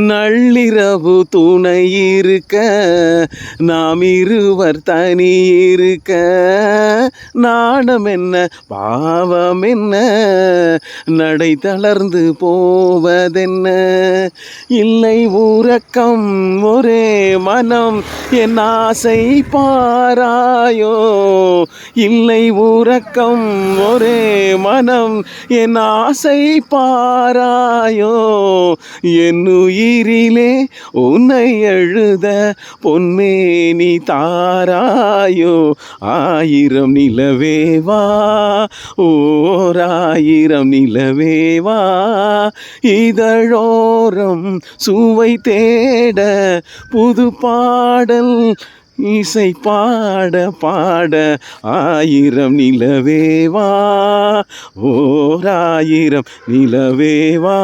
நள்ளிரவு துணை இருக்க நாம் இருவர் தனி இருக்க நாணம் என்ன பாவம் என்ன நடை தளர்ந்து போவதென்ன இல்லை உறக்கம் ஒரே மனம் என் ஆசை பாராயோ இல்லை உறக்கம் ஒரே மனம் என் ஆசை பாராயோ என் உயிரிலே உன்னை எழுத பொன்மேனி தாராயோ ஆயிரம் நிலவேவா ஓராயிரம் நிலவேவா இதழோரம் சுவை தேட புது பாடல் இசை பாட பாட ஆயிரம் நிலவேவா ஓராயிரம் நிலவேவா.